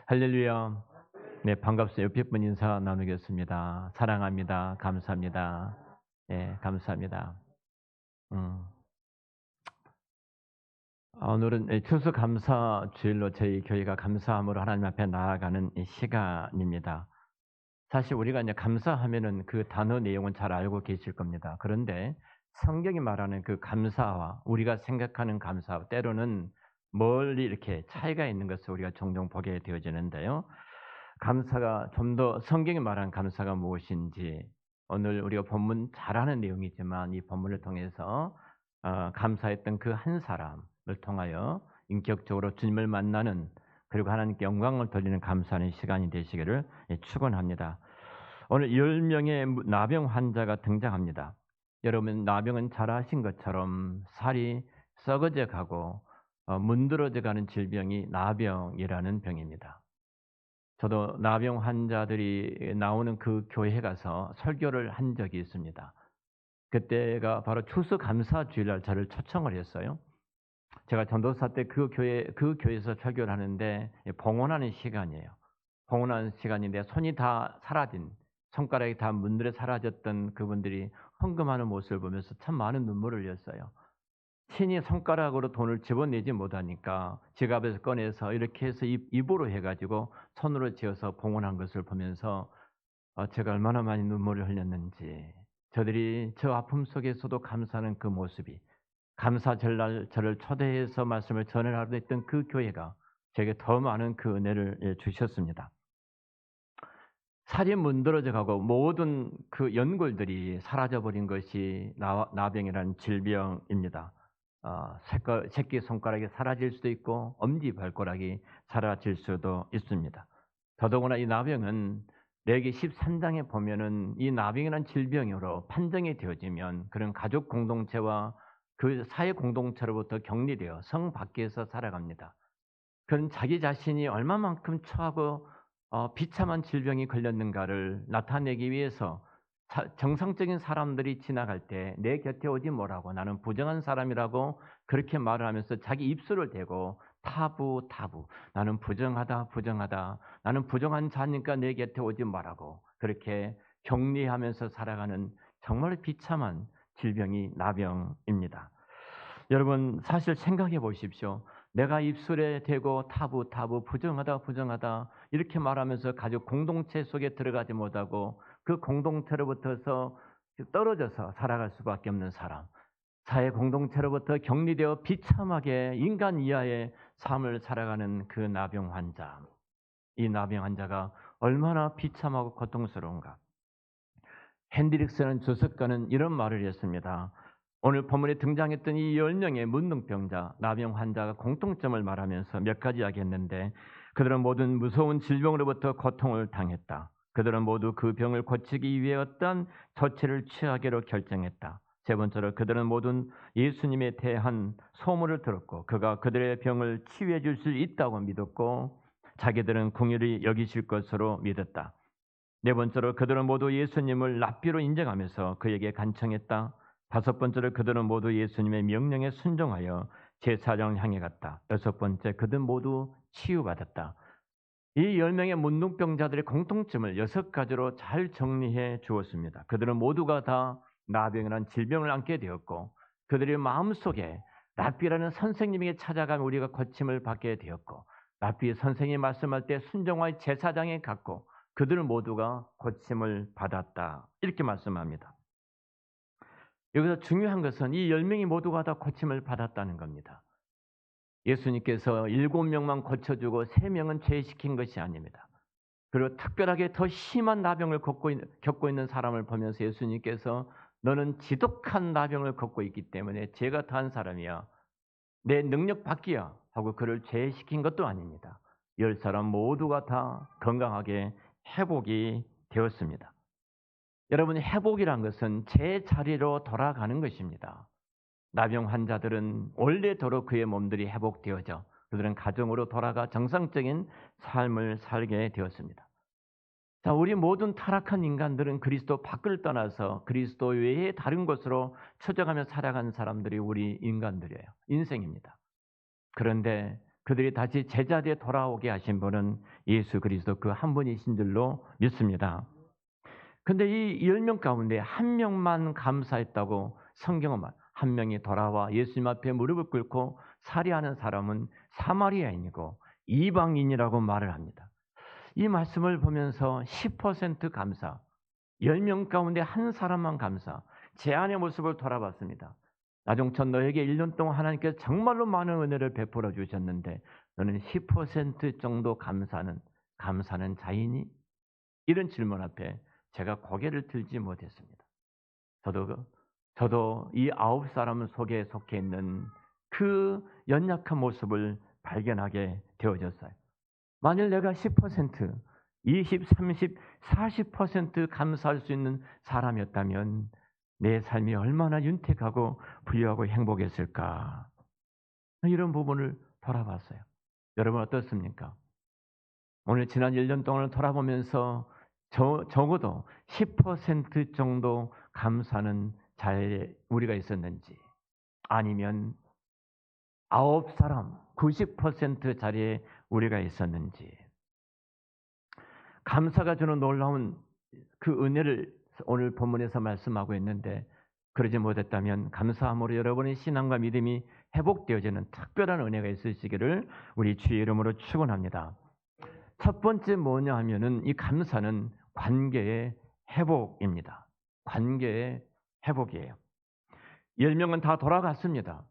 할렐루야. 네, 반갑습니다. 옆에 분 인사 나누겠습니다. 사랑합니다. 감사합니다. 예, 감사합니다. 음. 오늘은 추수감사 주일로 저희 교회가 감사함으로 하나님 앞에 나아가는 이 시간입니다. 사실 우리가 이제 감사하면은 그 단어 내용은 잘 알고 계실 겁니다. 그런데 성경이 말하는 그 감사와 우리가 생각하는 감사와 때로는 멀리 이렇게 차이가 있는 것을 우리가 종종 보게 되어지는데요. 감사가 좀 더 성경이 말하는 감사가 무엇인지 오늘 우리가 본문 잘 아는 내용이지만 이 본문을 통해서 감사했던 그 한 사람을 통하여 인격적으로 주님을 만나는 그리고 하나님께 영광을 돌리는 감사하는 시간이 되시기를 축원합니다. 오늘 10명의 나병 환자가 등장합니다. 여러분 나병은 잘 아신 것처럼 살이 썩어져 가고 문드러져 가는 질병이 나병이라는 병입니다. 저도 나병 환자들이 나오는 그 교회에 가서 설교를 한 적이 있습니다. 그때가 바로 추수감사 주일날 저를 초청을 했어요. 제가 전도사 때 그 교회에서 설교를 하는데 봉헌하는 시간이에요. 봉헌하는 시간인데 손이 다 사라진, 손가락이 다 문드러 사라졌던 그분들이 헌금하는 모습을 보면서 참 많은 눈물을 흘렸어요. 친히 손가락으로 돈을 집어내지 못하니까 지갑에서 꺼내서 이렇게 해서 입으로 해 가지고 손으로 쥐어서 봉헌한 것을 보면서 제가 얼마나 많이 눈물을 흘렸는지, 저들이 저 아픔 속에서도 감사하는 그 모습이, 감사절날 저를 초대해서 말씀을 전하려 했던 그 교회가 제게 더 많은 그 은혜를 주셨습니다. 살이 문드러져 가고 모든 그 연골들이 사라져 버린 것이 나병이라는 질병입니다. 새끼손가락이 사라질 수도 있고 엄지발가락이 사라질 수도 있습니다. 더더구나 이 나병은 레위기 13장에 보면은 이 나병이라는 질병으로 판정이 되어지면 그런 가족 공동체와 그 사회 공동체로부터 격리되어 성 밖에서 살아갑니다. 그는 자기 자신이 얼마만큼 처하고 비참한 질병이 걸렸는가를 나타내기 위해서 정상적인 사람들이 지나갈 때 내 곁에 오지 뭐라고 나는 부정한 사람이라고 그렇게 말을 하면서 자기 입술을 대고 타부 나는 부정하다 부정하다 나는 부정한 자니까 내 곁에 오지 말라고 그렇게 격리하면서 살아가는 정말 비참한 질병이 나병입니다. 여러분 사실 생각해 보십시오. 내가 입술에 대고 타부 부정하다 이렇게 말하면서 가족 공동체 속에 들어가지 못하고 그 공동체로부터서 떨어져서 살아갈 수밖에 없는 사람, 사회 공동체로부터 격리되어 비참하게 인간 이하의 삶을 살아가는 그 나병 환자. 이 나병 환자가 얼마나 비참하고 고통스러운가. 핸드릭스라는 주석가는 이런 말을 했습니다. 오늘 본문에 등장했던 이 10명의 문둥병자, 나병 환자가 공통점을 말하면서 몇 가지 이야기했는데 그들은 모든 무서운 질병으로부터 고통을 당했다. 그들은 모두 그 병을 고치기 위해 어떤 조치를 취하기로 결정했다. 세 번째로 그들은 모두 예수님에 대한 소문을 들었고 그가 그들의 병을 치유해 줄 수 있다고 믿었고 자기들은 긍휼히 여기실 것으로 믿었다. 네 번째로 그들은 모두 예수님을 랍비로 인정하면서 그에게 간청했다. 다섯 번째로 그들은 모두 예수님의 명령에 순종하여 제사장을 향해 갔다. 여섯 번째 그들 모두 치유받았다. 이 10명의 문둥병자들의 공통점을 6가지로 잘 정리해 주었습니다. 그들은 모두가 다 나병이라는 질병을 앓게 되었고 그들의 마음속에 랍비라는 선생님에게 찾아가면 우리가 고침을 받게 되었고 랍비 선생님이 말씀할 때 순종하여 제사장에 갔고 그들 모두가 고침을 받았다. 이렇게 말씀합니다. 여기서 중요한 것은 이 10명이 모두가 다 고침을 받았다는 겁니다. 예수님께서 7명만 고쳐주고 3명은 죄시킨 것이 아닙니다. 그리고 특별하게 더 심한 나병을 겪고 있는 사람을 보면서 예수님께서 너는 지독한 나병을 겪고 있기 때문에 죄가 다한 사람이야. 내 능력 밖이야 하고 그를 죄시킨 것도 아닙니다. 10사람 모두가 다 건강하게 회복이 되었습니다. 여러분 회복이란 것은 제자리로 돌아가는 것입니다. 나병 환자들은 원래대로 그의 몸들이 회복되어져 그들은 가정으로 돌아가 정상적인 삶을 살게 되었습니다. 자, 우리 모든 타락한 인간들은 그리스도 밖을 떠나서 그리스도 외에 다른 곳으로 처져가며 살아가는 사람들이 우리 인간들이에요. 인생입니다. 그런데 그들이 다시 제자리에 돌아오게 하신 분은 예수 그리스도 그 한 분이신 줄로 믿습니다. 근데 이 10명 가운데 한 명만 감사했다고 성경은 한 명이 돌아와 예수님 앞에 무릎을 꿇고 살해하는 사람은 사마리아인이고 이방인이라고 말을 합니다. 이 말씀을 보면서 10% 감사, 10명 가운데 한 사람만 감사, 제 안의 모습을 돌아봤습니다. 나종천 너에게 1년 동안 하나님께서 정말로 많은 은혜를 베풀어 주셨는데 너는 10% 정도 감사는 자이니? 이런 질문 앞에 제가 고개를 들지 못했습니다. 저도 이 9사람 속에 속해 있는 그 연약한 모습을 발견하게 되어졌어요. 만일 내가 10%, 20, 30, 40% 감사할 수 있는 사람이었다면 내 삶이 얼마나 윤택하고 부유하고 행복했을까? 이런 부분을 돌아봤어요. 여러분 어떻습니까? 오늘 지난 1년 동안을 돌아보면서 적어도 10% 정도 감사는 자리에 우리가 있었는지, 아니면 9사람 90% 자리에 우리가 있었는지, 감사가 주는 놀라운 그 은혜를 오늘 본문에서 말씀하고 있는데, 그러지 못했다면 감사함으로 여러분의 신앙과 믿음이 회복되어지는 특별한 은혜가 있으시기를 우리 주의 이름으로 축원합니다. 첫 번째 뭐냐 하면은 이 감사는 관계의 회복입니다. 관계의 회복이에요. 10명은 다 돌아갔습니다.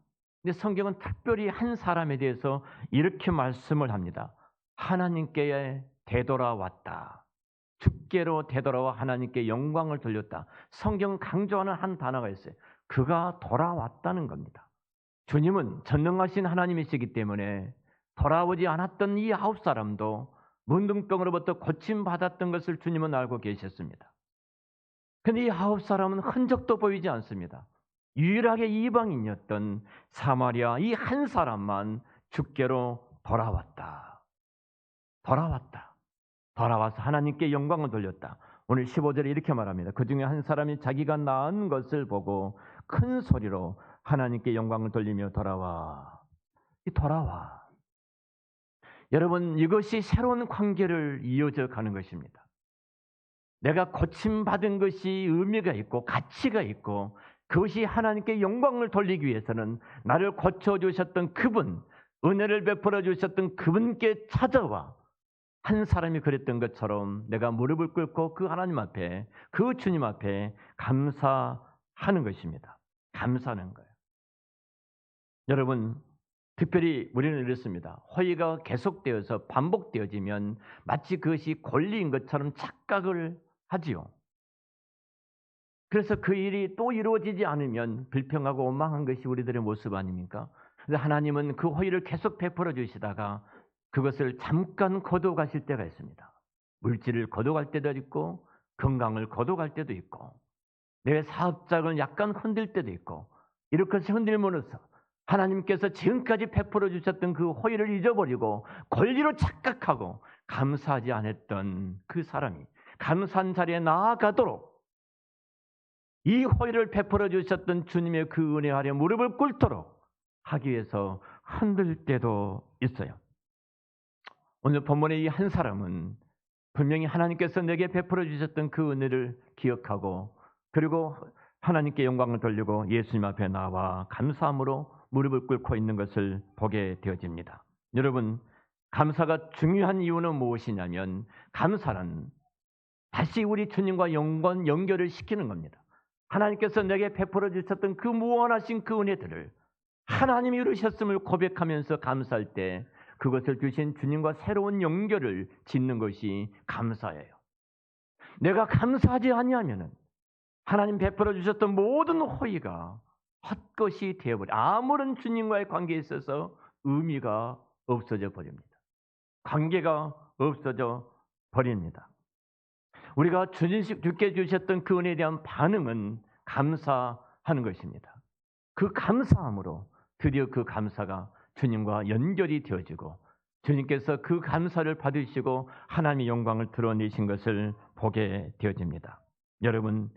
근데 성경은 특별히 한 사람에 대해서 이렇게 말씀을 합니다. 하나님께 되돌아왔다. 주께로 되돌아와 하나님께 영광을 돌렸다. 성경은 강조하는 한 단어가 있어요. 그가 돌아왔다는 겁니다. 주님은 전능하신 하나님이시기 때문에 돌아오지 않았던 이 9사람도 문둥병으로부터 고침받았던 것을 주님은 알고 계셨습니다. 그런데 이 9사람은 흔적도 보이지 않습니다. 유일하게 이방인이었던 사마리아 이 한 사람만 주께로 돌아왔다. 돌아와서 하나님께 영광을 돌렸다. 오늘 15절에 이렇게 말합니다. 그 중에 한 사람이 자기가 낳은 것을 보고 큰 소리로 하나님께 영광을 돌리며 돌아와. 여러분, 이것이 새로운 관계를 이어져 가는 것입니다. 내가 고침받은 것이 의미가 있고 가치가 있고, 그것이 하나님께 영광을 돌리기 위해서는 나를 고쳐주셨던 그분, 은혜를 베풀어 주셨던 그분께 찾아와. 한 사람이 그랬던 것처럼 내가 무릎을 꿇고 그 하나님 앞에, 그 주님 앞에 감사하는 것입니다. 감사하는 거예요. 여러분, 특별히 우리는 이렇습니다. 허위가 계속되어서 반복되어지면 마치 그것이 권리인 것처럼 착각을 하지요. 그래서 그 일이 또 이루어지지 않으면 불평하고 원망한 것이 우리들의 모습 아닙니까? 그래서 하나님은 그 허위를 계속 베풀어 주시다가 그것을 잠깐 거둬가실 때가 있습니다. 물질을 거둬갈 때도 있고, 건강을 거둬갈 때도 있고, 내 사업장을 약간 흔들 때도 있고, 이렇게 흔들면서 하나님께서 지금까지 베풀어 주셨던 그 호의를 잊어버리고 권리로 착각하고 감사하지 않았던 그 사람이 감사한 자리에 나아가도록, 이 호의를 베풀어 주셨던 주님의 그 은혜 아래 무릎을 꿇도록 하기 위해서 흔들 때도 있어요. 오늘 본문의 이 한 사람은 분명히 하나님께서 내게 베풀어 주셨던 그 은혜를 기억하고, 그리고 하나님께 영광을 돌리고 예수님 앞에 나와 감사함으로 무릎을 꿇고 있는 것을 보게 되어집니다. 여러분, 감사가 중요한 이유는 무엇이냐면, 감사는 다시 우리 주님과 연결을 시키는 겁니다. 하나님께서 내게 베풀어 주셨던 그 무한하신 그 은혜들을 하나님이 이루셨음을 고백하면서 감사할 때 그것을 주신 주님과 새로운 연결을 짓는 것이 감사예요. 내가 감사하지 아니하면은 하나님 베풀어 주셨던 모든 호의가 헛것이 되어버려, 아무런 주님과의 관계에 있어서 의미가 없어져 버립니다. 관계가 없어져 버립니다. 우리가 주께 주셨던 그 은혜에 대한 반응은 감사하는 것입니다. 그 감사함으로 드디어 그 감사가 주님과 연결이 되어지고, 주님께서 그 감사를 받으시고 하나님의 영광을 드러내신 것을 보게 되어집니다. 여러분,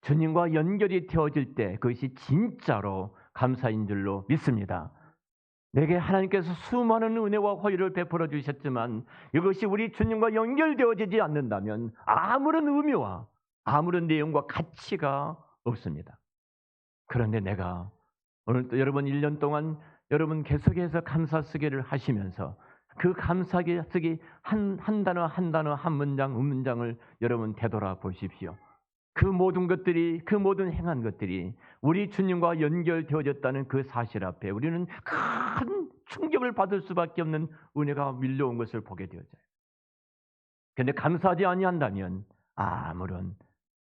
주님과 연결이 되어질 때 그것이 진짜로 감사인 줄로 믿습니다. 내게 하나님께서 수많은 은혜와 호의를 베풀어 주셨지만 이것이 우리 주님과 연결되어지지 않는다면 아무런 의미와 아무런 내용과 가치가 없습니다. 그런데 내가 오늘 또 여러분 1년 동안 여러분 계속해서 감사쓰기를 하시면서 그 감사쓰기 한 단어 한 단어 한 문장 한 문장을 여러분 되돌아보십시오. 그 모든 것들이, 그 모든 행한 것들이 우리 주님과 연결되어졌다는 그 사실 앞에 우리는 큰 충격을 받을 수밖에 없는 은혜가 밀려온 것을 보게 되어져요. 그런데 감사하지 아니한다면 아무런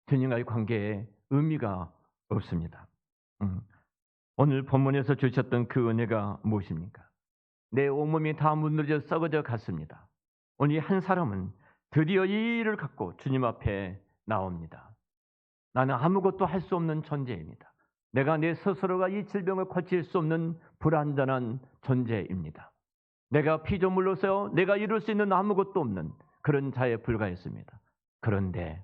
주님과의 관계에 의미가 없습니다. 오늘 본문에서 주셨던 그 은혜가 무엇입니까? 내 온몸이 다 무너져 썩어져 갔습니다. 오늘 한 사람은 드디어 이 일을 갖고 주님 앞에 나옵니다. 나는 아무것도 할 수 없는 존재입니다. 내가 내 스스로가 이 질병을 고칠 수 없는 불완전한 존재입니다. 내가 피조물로서 내가 이룰 수 있는 아무것도 없는 그런 자에 불과했습니다. 그런데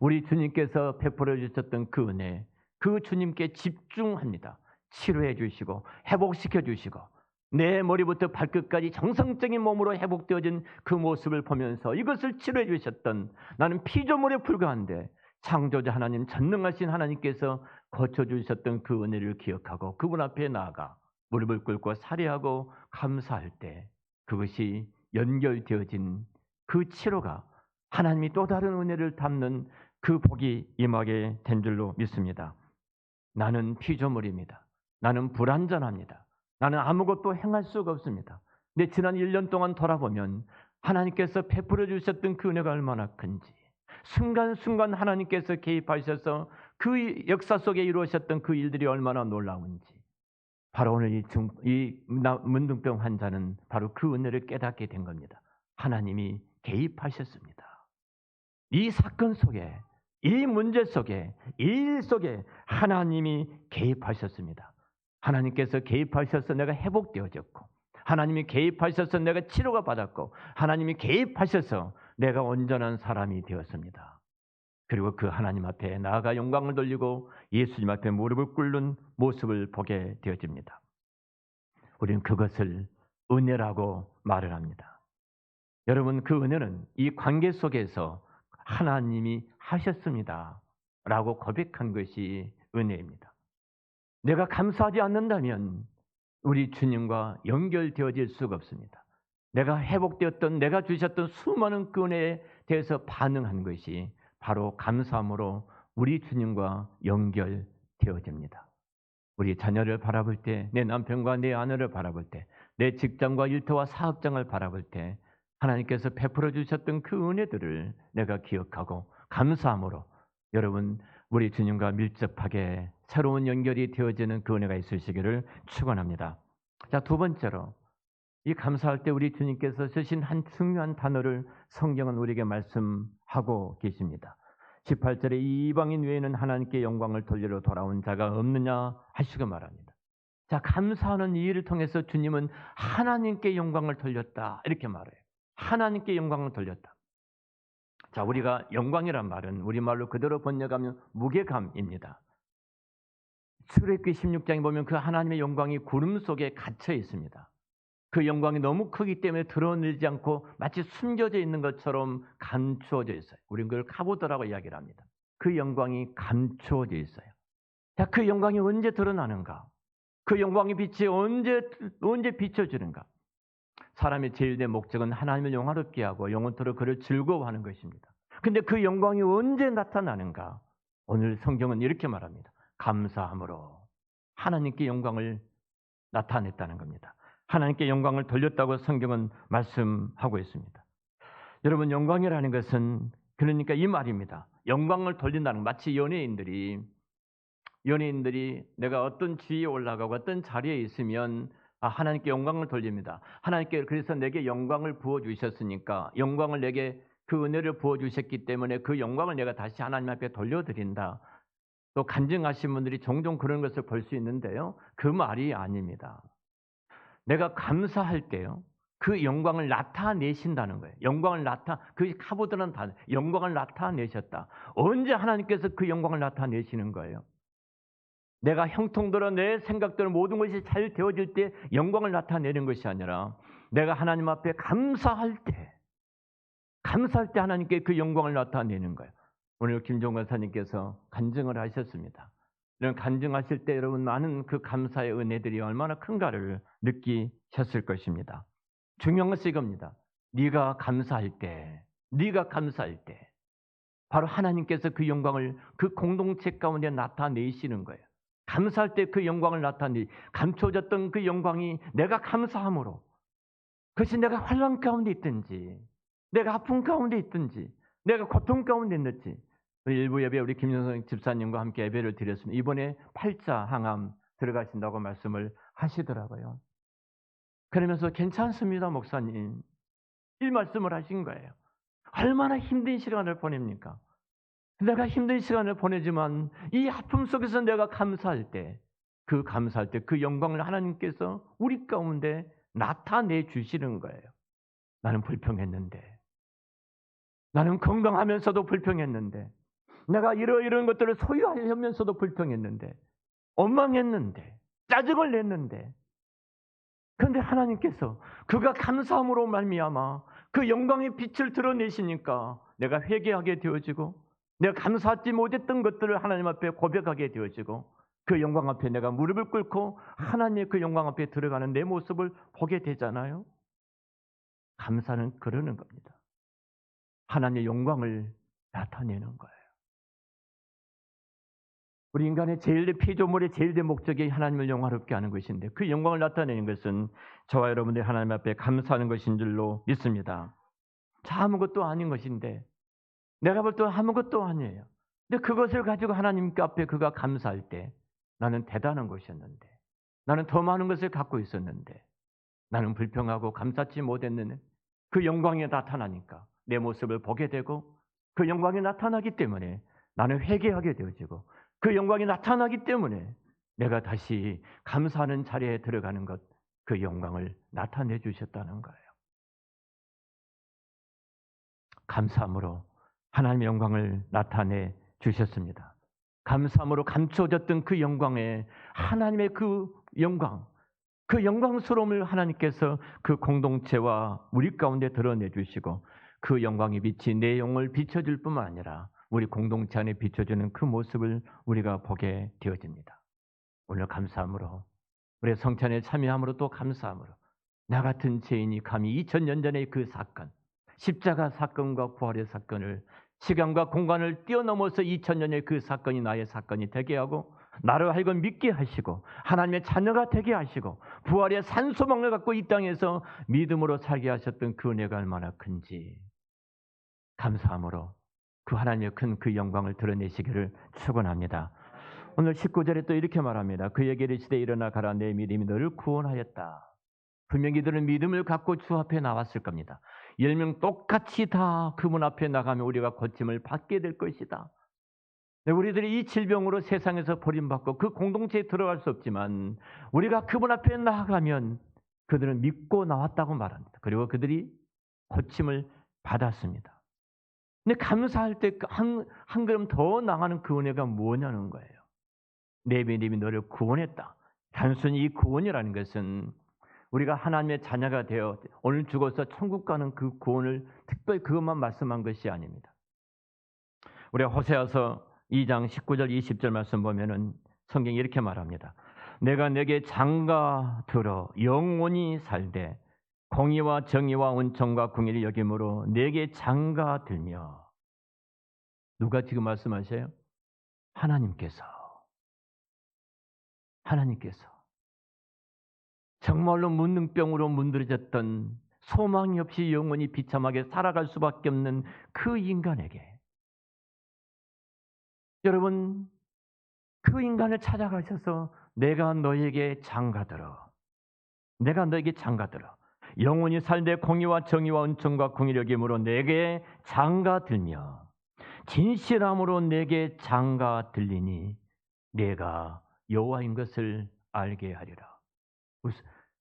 우리 주님께서 베풀어 주셨던 그 은혜, 그 주님께 집중합니다. 치료해 주시고 회복시켜 주시고 내 머리부터 발끝까지 정상적인 몸으로 회복되어진 그 모습을 보면서 이것을 치료해 주셨던 나는 피조물에 불과한데 창조자 하나님, 전능하신 하나님께서 고쳐주셨던 그 은혜를 기억하고 그분 앞에 나아가 무릎을 꿇고 살해하고 감사할 때 그것이 연결되어진 그 치료가 하나님이 또 다른 은혜를 담는 그 복이 임하게 된 줄로 믿습니다. 나는 피조물입니다. 나는 불완전합니다. 나는 아무것도 행할 수가 없습니다. 근데 지난 1년 동안 돌아보면 하나님께서 베풀어 주셨던 그 은혜가 얼마나 큰지, 순간순간 하나님께서 개입하셔서 그 역사 속에 이루어졌던 그 일들이 얼마나 놀라운지, 바로 오늘 이 문둥병 환자는 바로 그 은혜를 깨닫게 된 겁니다. 하나님이 개입하셨습니다. 이 사건 속에, 이 문제 속에, 이 일 속에 하나님이 개입하셨습니다. 하나님께서 개입하셔서 내가 회복되어졌고, 하나님이 개입하셔서 내가 치료가 받았고, 하나님이 개입하셔서 내가 온전한 사람이 되었습니다. 그리고 그 하나님 앞에 나아가 영광을 돌리고 예수님 앞에 무릎을 꿇는 모습을 보게 되어집니다. 우리는 그것을 은혜라고 말을 합니다. 여러분, 그 은혜는 이 관계 속에서 하나님이 하셨습니다 라고 고백한 것이 은혜입니다. 내가 감사하지 않는다면 우리 주님과 연결되어질 수가 없습니다. 내가 회복되었던, 내가 주셨던 수많은 그 은혜에 대해서 반응한 것이 바로 감사함으로 우리 주님과 연결되어집니다. 우리 자녀를 바라볼 때, 내 남편과 내 아내를 바라볼 때, 내 직장과 일터와 사업장을 바라볼 때 하나님께서 베풀어 주셨던 그 은혜들을 내가 기억하고 감사함으로 여러분 우리 주님과 밀접하게 새로운 연결이 되어지는 그 은혜가 있으시기를 축원합니다. 자, 두 번째로 이 감사할 때 우리 주님께서 쓰신 한 중요한 단어를 성경은 우리에게 말씀하고 계십니다. 18절에 이 이방인 외에는 하나님께 영광을 돌리러 돌아온 자가 없느냐 하시고 말합니다. 자, 감사하는 이 일을 통해서 주님은 하나님께 영광을 돌렸다 이렇게 말해요. 하나님께 영광을 돌렸다. 자, 우리가 영광이란 말은 우리말로 그대로 번역하면 무게감입니다. 출애굽기 16장에 보면 그 하나님의 영광이 구름 속에 갇혀 있습니다. 그 영광이 너무 크기 때문에 드러내지 않고 마치 숨겨져 있는 것처럼 감추어져 있어요. 우리는 그걸 카보드라고 이야기를 합니다. 그 영광이 감추어져 있어요. 자, 그 영광이 언제 드러나는가? 그 영광의 빛이 언제 비춰지는가? 사람의 제일 된 목적은 하나님을 영화롭게 하고 영원토록 그를 즐거워하는 것입니다. 근데 그 영광이 언제 나타나는가? 오늘 성경은 이렇게 말합니다. 감사함으로 하나님께 영광을 나타냈다는 겁니다. 하나님께 영광을 돌렸다고 성경은 말씀하고 있습니다. 여러분, 영광이라는 것은 그러니까 이 말입니다. 영광을 돌린다는 것, 마치 연예인들이 내가 어떤 지위에 올라가고 어떤 자리에 있으면 하나님께 영광을 돌립니다. 하나님께 그래서 내게 영광을 부어주셨으니까 영광을 내게 그 은혜를 부어주셨기 때문에 그 영광을 내가 다시 하나님 앞에 돌려드린다. 또 간증하신 분들이 종종 그런 것을 볼 수 있는데요. 그 말이 아닙니다. 내가 감사할 때요. 그 영광을 나타내신다는 거예요. 그 카보드는 다 영광을 나타내셨다. 언제 하나님께서 그 영광을 나타내시는 거예요? 내가 형통대로 내 생각대로 모든 것이 잘 되어질 때 영광을 나타내는 것이 아니라 내가 하나님 앞에 감사할 때 하나님께 그 영광을 나타내는 거예요. 오늘 김종관 사님께서 간증을 하셨습니다. 이런 간증하실 때 여러분 많은 그 감사의 은혜들이 얼마나 큰가를 느끼셨을 것입니다. 중요한 것은 이겁니다. 네가 감사할 때 바로 하나님께서 그 영광을 그 공동체 가운데 나타내시는 거예요. 감사할 때 그 영광을 감춰졌던 그 영광이 내가 감사함으로, 그것이 내가 환난 가운데 있든지 내가 아픔 가운데 있든지 내가 고통 가운데 있든지, 일부 예배 우리 김영성 집사님과 함께 예배를 드렸습니다. 이번에 팔자 항암 들어가신다고 말씀을 하시더라고요. 그러면서 괜찮습니다 목사님, 이 말씀을 하신 거예요. 얼마나 힘든 시간을 보냅니까? 내가 힘든 시간을 보내지만 이 아픔 속에서 내가 감사할 때, 그 영광을 하나님께서 우리 가운데 나타내 주시는 거예요. 나는 불평했는데, 나는 건강하면서도 불평했는데, 내가 이런 것들을 소유하면서도 불평했는데, 원망했는데, 짜증을 냈는데, 그런데 하나님께서 그가 감사함으로 말미암아 그 영광의 빛을 드러내시니까 내가 회개하게 되어지고, 내가 감사하지 못했던 것들을 하나님 앞에 고백하게 되어지고, 그 영광 앞에 내가 무릎을 꿇고 하나님의 그 영광 앞에 들어가는 내 모습을 보게 되잖아요. 감사는 그러는 겁니다. 하나님의 영광을 나타내는 거예요. 우리 인간의 피조물의 제일 된 목적이 하나님을 영화롭게 하는 것인데, 그 영광을 나타내는 것은 저와 여러분들이 하나님 앞에 감사하는 것인 줄로 믿습니다. 자, 아무것도 아닌 것인데, 내가 볼 때 아무것도 아니에요. 근데 그것을 가지고 하나님 앞에 그가 감사할 때 나는 대단한 것이었는데, 나는 더 많은 것을 갖고 있었는데, 나는 불평하고 감사치 못했는데 그 영광이 나타나니까 내 모습을 보게 되고, 그 영광이 나타나기 때문에 나는 회개하게 되어지고, 그 영광이 나타나기 때문에 내가 다시 감사하는 자리에 들어가는 것, 그 영광을 나타내 주셨다는 거예요. 감사함으로 하나님의 영광을 나타내 주셨습니다. 감사함으로 감춰졌던 그 영광에 하나님의 그 영광스러움을 하나님께서 그 공동체와 우리 가운데 드러내 주시고, 그 영광의 빛이 내 영을 비춰줄 뿐만 아니라 우리 공동체 안에 비춰주는 그 모습을 우리가 보게 되어집니다. 오늘 감사함으로, 우리 성찬에 참여함으로, 또 감사함으로 나 같은 죄인이 감히 2000년 전의 그 사건, 십자가 사건과 부활의 사건을, 시간과 공간을 뛰어넘어서 2000년의 그 사건이 나의 사건이 되게 하고, 나를 하여금 믿게 하시고 하나님의 자녀가 되게 하시고 부활의 산소망을 갖고 이 땅에서 믿음으로 살게 하셨던 그 은혜가 얼마나 큰지 감사함으로 그 하나님의 큰 그 영광을 드러내시기를 축원합니다. 오늘 19절에 또 이렇게 말합니다. 그에게 이르시되 일어나 가라, 내 믿음이 너를 구원하였다. 분명히 이들은 믿음을 갖고 주 앞에 나왔을 겁니다. 10명 똑같이 다 그분 앞에 나가면 우리가 고침을 받게 될 것이다. 우리들이 이 질병으로 세상에서 버림받고 그 공동체에 들어갈 수 없지만, 우리가 그분 앞에 나아가면 그들은 믿고 나왔다고 말합니다. 그리고 그들이 고침을 받았습니다. 근데 감사할 때 한 걸음 더 나가는 그 은혜가 뭐냐는 거예요. 내 믿음이 너를 구원했다. 단순히 이 구원이라는 것은 우리가 하나님의 자녀가 되어 오늘 죽어서 천국 가는 그 구원을 특별히 그것만 말씀한 것이 아닙니다. 우리가 호세아서 2장 19절 20절 말씀 보면은 성경이 이렇게 말합니다. 내가 내게 장가 들어 영원히 살되 공의와 정의와 은총과 공의를 여김으로 내게 장가 들며. 누가 지금 말씀하세요? 하나님께서 정말로 문둥병으로 문드러졌던, 소망이 없이 영원히 비참하게 살아갈 수밖에 없는 그 인간에게, 여러분, 그 인간을 찾아가셔서 내가 너에게 장가들어, 영원히 살되 공의와 정의와 은총과 공의를 여김으로 내게 장가들며 진실함으로 내게 장가들리니 내가 여호와인 것을 알게 하리라.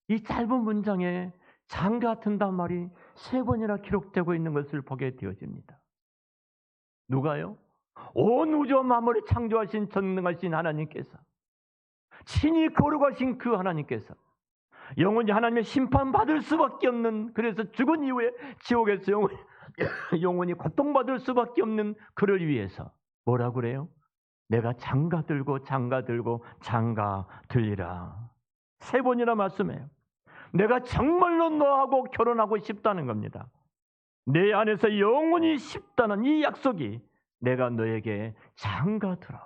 이 짧은 문장에 장가든다는 말이 3번이나 기록되고 있는 것을 보게 되어집니다. 누가요? 온 우주 만물을 창조하신 전능하신 하나님께서 친히 거룩하신 그 하나님께서 영원히 하나님의 심판받을 수밖에 없는, 그래서 죽은 이후에 지옥에서 영원히 고통받을 수밖에 없는 그를 위해서 뭐라고 그래요? 내가 장가 들고 장가 들고 장가 들리라. 3번이나 말씀해요. 내가 정말로 너하고 결혼하고 싶다는 겁니다. 내 안에서 영원히 싶다는 이 약속이 내가 너에게 장가 들어.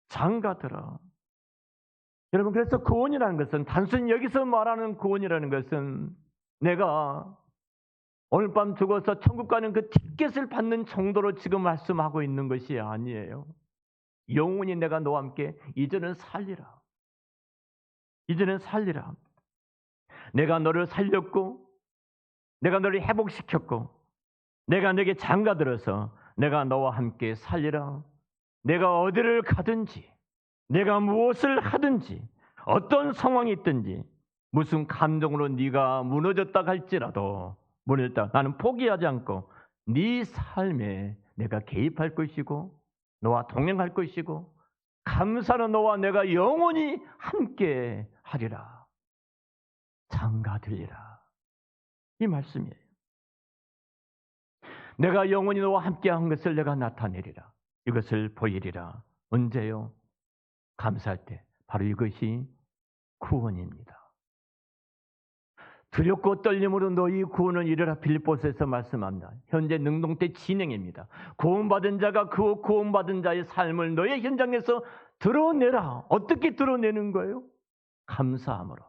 장가 들어. 여러분, 그래서 구원이라는 것은 단순히 여기서 말하는 구원이라는 것은 내가 오늘 밤 죽어서 천국 가는 그 티켓을 받는 정도로 지금 말씀하고 있는 것이 아니에요. 영원히 내가 너와 함께 이제는 살리라. 이제는 살리라. 내가 너를 살렸고 내가 너를 회복시켰고 내가 너에게 장가들어서 내가 너와 함께 살리라. 내가 어디를 가든지 내가 무엇을 하든지 어떤 상황이 있든지 무슨 감정으로 네가 무너졌다 할지라도 무너졌다 나는 포기하지 않고 네 삶에 내가 개입할 것이고 너와 동행할 것이고 감사는 너와 내가 영원히 함께 하리라. 장가들리라. 이 말씀이에요. 내가 영원히 너와 함께 한 것을 내가 나타내리라. 이것을 보이리라. 언제요? 감사할 때. 바로 이것이 구원입니다. 두렵고 떨림으로 너희 구원을 이르라. 빌립보서에서 말씀합니다. 현재 능동태 진행입니다. 구원받은 자가 그 구원받은 자의 삶을 너의 현장에서 드러내라. 어떻게 드러내는 거예요? 감사함으로.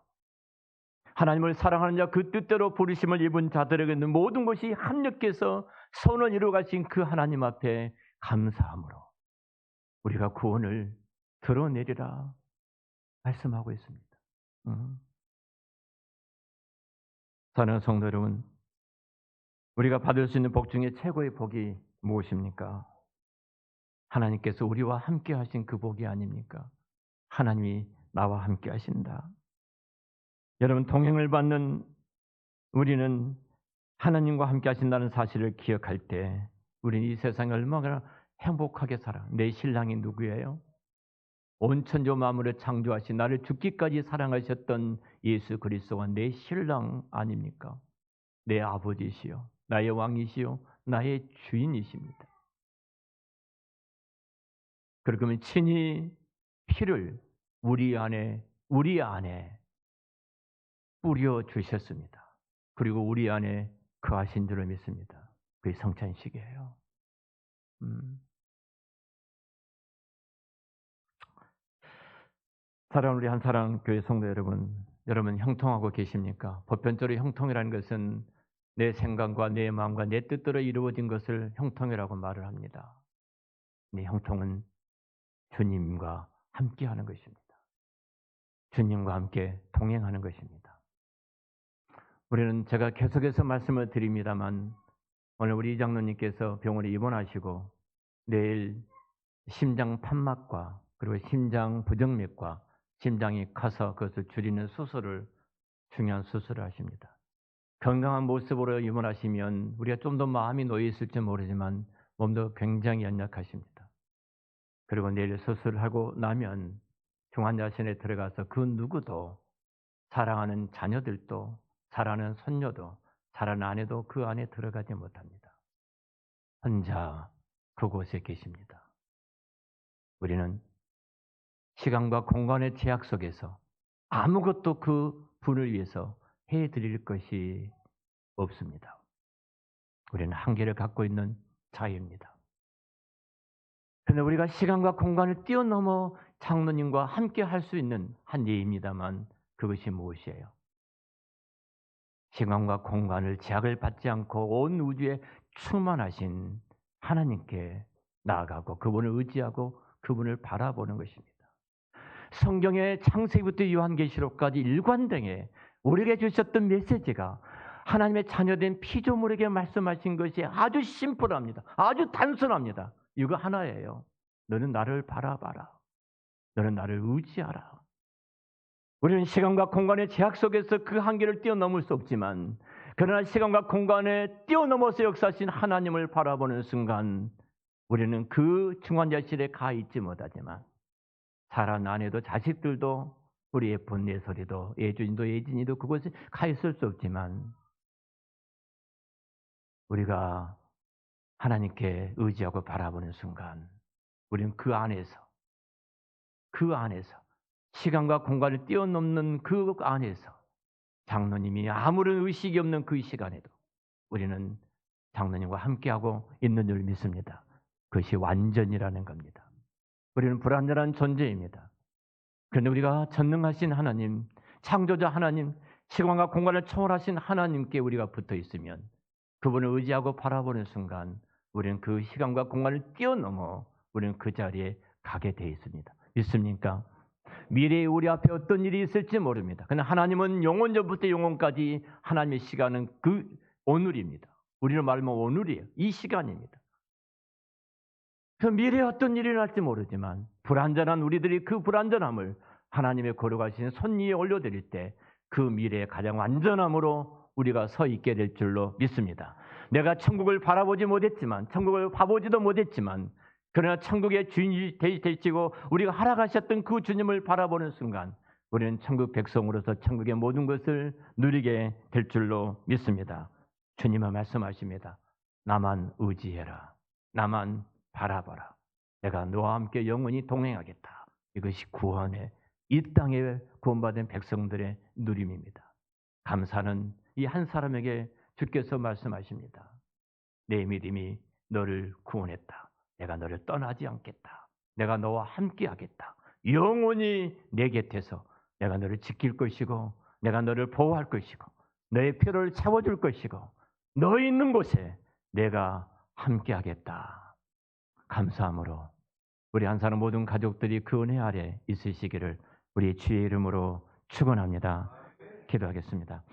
하나님을 사랑하는 자, 그 뜻대로 부르심을 입은 자들에게는 모든 것이 합력해서 선을 이루어가신 그 하나님 앞에 감사함으로 우리가 구원을 드러내리라 말씀하고 있습니다. 사랑하는 성도 여러분, 우리가 받을 수 있는 복 중에 최고의 복이 무엇입니까? 하나님께서 우리와 함께 하신 그 복이 아닙니까? 하나님이 나와 함께 하신다. 여러분, 동행을 받는 우리는 하나님과 함께 하신다는 사실을 기억할 때 우리는 이 세상에 얼마나 행복하게 살아. 내 신랑이 누구예요? 온 천지 만물을 창조하신 나를 죽기까지 사랑하셨던 예수 그리스도가 내 신랑 아닙니까? 내 아버지시요, 나의 왕이시요, 나의 주인이십니다. 그러면 친히 피를 우리 안에 뿌려 주셨습니다. 그리고 우리 안에 거하신 줄을 믿습니다. 그게 성찬식이에요. 사랑하는 우리 한사랑교회 성도 여러분 형통하고 계십니까? 보편적으로 형통이라는 것은 내 생각과 내 마음과 내 뜻대로 이루어진 것을 형통이라고 말을 합니다. 네, 형통은 주님과 함께하는 것입니다. 주님과 함께 동행하는 것입니다. 우리는 제가 계속해서 말씀을 드립니다만 오늘 우리 이장로님께서 병원에 입원하시고 내일 심장 판막과 그리고 심장 부정맥과 심장이 커서 그것을 줄이는 중요한 수술을 하십니다. 건강한 모습으로 입원하시면 우리가 좀 더 마음이 놓여 있을지 모르지만 몸도 굉장히 연약하십니다. 그리고 내일 수술을 하고 나면 중환자실에 들어가서 그 누구도 사랑하는 자녀들도 사랑하는 손녀도 사랑하는 아내도 그 안에 들어가지 못합니다. 혼자 그곳에 계십니다. 우리는 시간과 공간의 제약 속에서 아무것도 그 분을 위해서 해드릴 것이 없습니다. 우리는 한계를 갖고 있는 자입니다. 그런데 우리가 시간과 공간을 뛰어넘어 장로님과 함께 할 수 있는 한 예입니다만 그것이 무엇이에요? 시간과 공간을 제약을 받지 않고 온 우주에 충만하신 하나님께 나아가고 그분을 의지하고 그분을 바라보는 것입니다. 성경의 창세기부터 요한계시록까지 일관되게 우리에게 주셨던 메시지가 하나님의 자녀된 피조물에게 말씀하신 것이 아주 심플합니다. 아주 단순합니다. 이거 하나예요. 너는 나를 바라봐라. 너는 나를 의지하라. 우리는 시간과 공간의 제약 속에서 그 한계를 뛰어넘을 수 없지만 그러나 시간과 공간에 뛰어넘어서 역사하신 하나님을 바라보는 순간 우리는 그 중환자실에 가 있지 못하지만 사람 아내도 자식들도 우리의 본네 소리도 예준이도 예진이도 그곳에 가 있을 수 없지만 우리가 하나님께 의지하고 바라보는 순간 우리는 그 안에서 시간과 공간을 뛰어넘는 그 안에서 장로님이 아무런 의식이 없는 그 시간에도 우리는 장로님과 함께하고 있는 줄 믿습니다. 그것이 완전이라는 겁니다. 우리는 불완전한 존재입니다. 그런데 우리가 전능하신 하나님, 창조자 하나님, 시간과 공간을 초월하신 하나님께 우리가 붙어 있으면 그분을 의지하고 바라보는 순간 우리는 그 시간과 공간을 뛰어넘어 우리는 그 자리에 가게 되어 있습니다. 믿습니까? 미래에 우리 앞에 어떤 일이 있을지 모릅니다. 그러나 하나님은 영원 전부터 영원까지 하나님의 시간은 그 오늘입니다. 우리로 말하면 오늘이에요. 이 시간입니다. 그 미래에 어떤 일이 일어날지 모르지만 불완전한 우리들이 그 불완전함을 하나님의 거룩하신 손 위에 올려드릴 때 그 미래의 가장 완전함으로 우리가 서 있게 될 줄로 믿습니다. 내가 천국을 바라보지 못했지만, 천국을 봐보지도 못했지만, 그러나 천국의 주인이 되시고 우리가 허락하셨던 그 주님을 바라보는 순간 우리는 천국 백성으로서 천국의 모든 것을 누리게 될 줄로 믿습니다. 주님은 말씀하십니다. 나만 의지해라. 나만 바라봐라. 내가 너와 함께 영원히 동행하겠다. 이것이 구원의 이 땅에 구원받은 백성들의 누림입니다. 감사는 이 한 사람에게 주께서 말씀하십니다. 내 믿음이 너를 구원했다. 내가 너를 떠나지 않겠다. 내가 너와 함께하겠다. 영원히 내 곁에서 내가 너를 지킬 것이고 내가 너를 보호할 것이고 너의 필요를 채워줄 것이고 너 있는 곳에 내가 함께하겠다. 감사함으로 우리 한 사람 모든 가족들이 그 은혜 아래 있으시기를 우리 주의 이름으로 축원합니다. 기도하겠습니다.